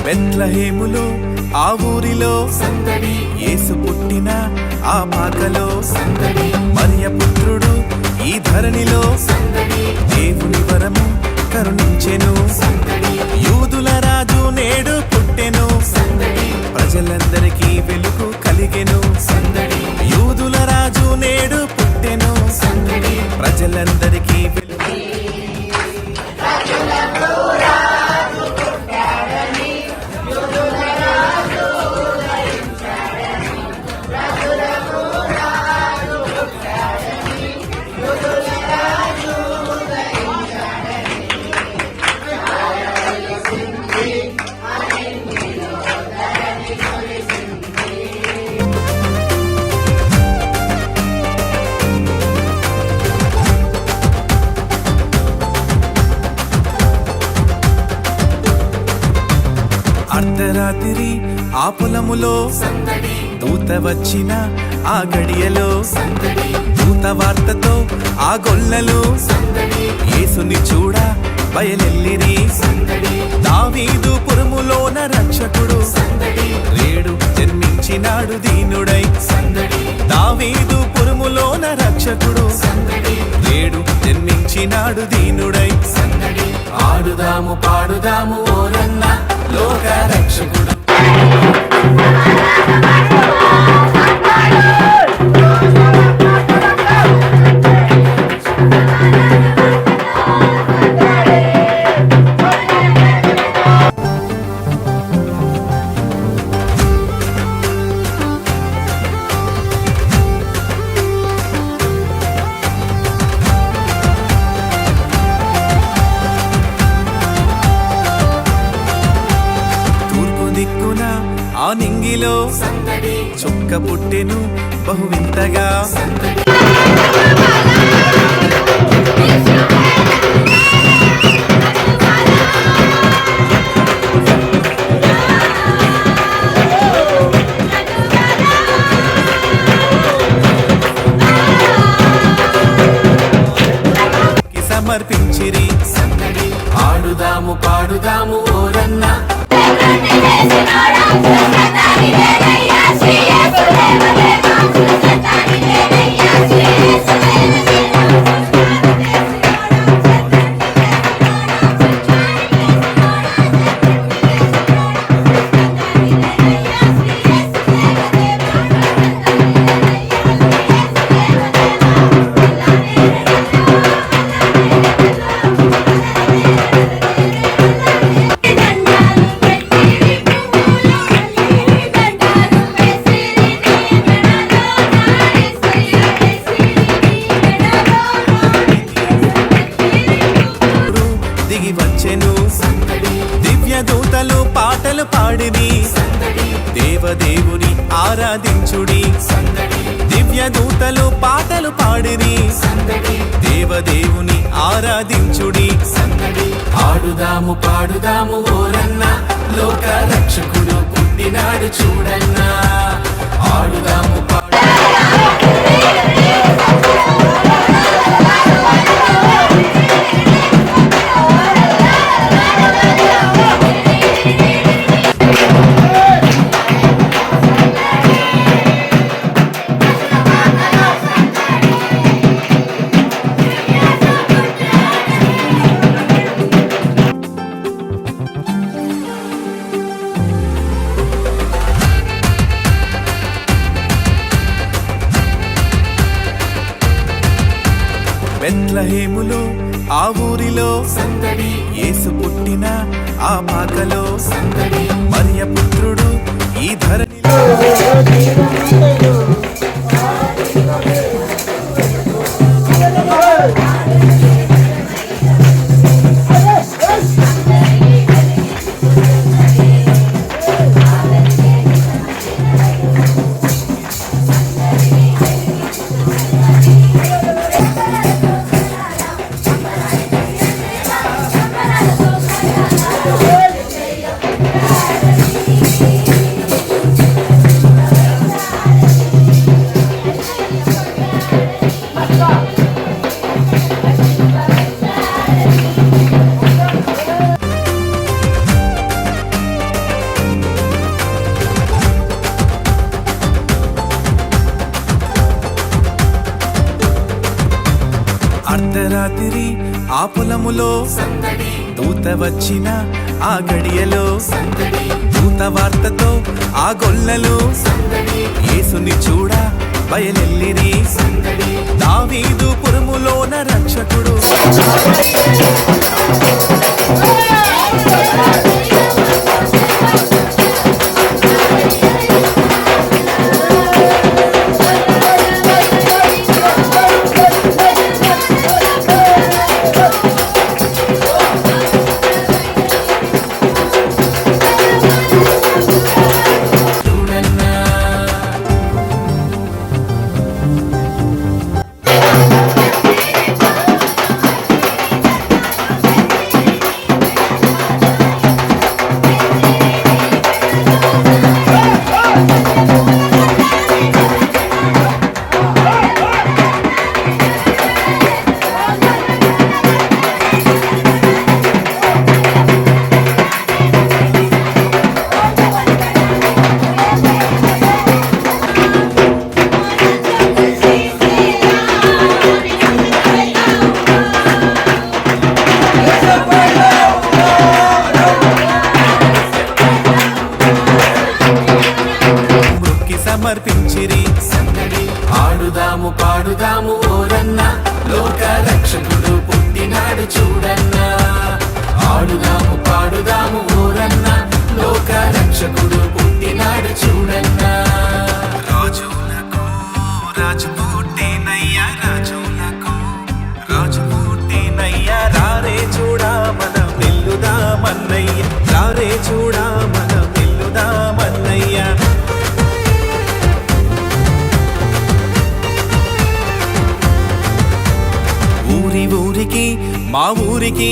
బెత్లెహేములో ఆ ఊరిలో సందడి, యేసు పుట్టిన ఆ పాకలో సందడి, మరియ పుత్రుడు ఈ ధరణిలో సందడి, దేవుని వరము కరుణించెను సందడి, యూదుల రాజు నేడు పుట్టెను సందడి, ప్రజలందరికీ వెలుగు కలిగెను సందడి, యూదుల రాజు నేడు పుట్టెను సందడి, ప్రజలందరికీ వెలుగు. అర్ధరాత్రి ఆ పొలములో సందడి, దూత వచ్చిన ఆ గడియలో సందడి, దూత వార్తతో ఆ గొల్లలు సందడి, యేసుని చూడ బయలెల్లిరి సందడి, దావీదు పురములోన రక్షకుడు సందడి, రేడు జన్మించినాడు దీనుడై సందడి, దావీదు పురములోన రక్షకుడు సందడి, రేడు జన్మించినాడు దీనుడై సందడి, ఆడుదాము పాడుదాము ఓరన్న లోక రక్షకుడు. ఆ నింగిలో సందడి, చుక్క పుట్టెను బహు వింతగా సందడి, సమర్పించిరి సందడి, ఆడుదాము పాడుదాము ఓరన్న. దివ్యదూతలు పాటలు పాడిరి దేవదేవుని ఆరాధించుడి సందడి, దివ్యదూతలు పాటలు పాడిరి దేవదేవుని ఆరాధించుడి సందడి, ఆడుదాము పాడుదాము ఓరన్న లోక రక్షకుడు పుట్టినాడు చూడన్నా, ఆడుదాము బెత్లెహేములో ఆ ఊరిలో సందడి, యేసు పుట్టిన ఆ పాకలో సందడి, మరియ పుత్రుడు ఈ ధరణిలో. ఆ పొలములో దూత వచ్చిన ఆ గడియలో దూత వార్తతో ఆ గొల్లలు యేసుని చూడ బయలెల్లిరి దావీదు పురములోన రక్షకుడు సమర్పించిరి ఆడుదాము పాడుదాము ఓరన్న లోక రక్షకుడు పుట్టినాడు చూడన్న ఆడుదాము పాడుదాము ఓరన్న లోక రక్షకుడు పుట్టినాడు చూడన్న రాజులకు రాజు పుట్టినయ్యా రాజులకు రాజు పుట్టినయ్యా రారే చూడా మనం వెల్లుదామన్నయ్య రారే చూడా మనం వెల్లుదామన్నయ్యా ఊరికి మా ఊరికి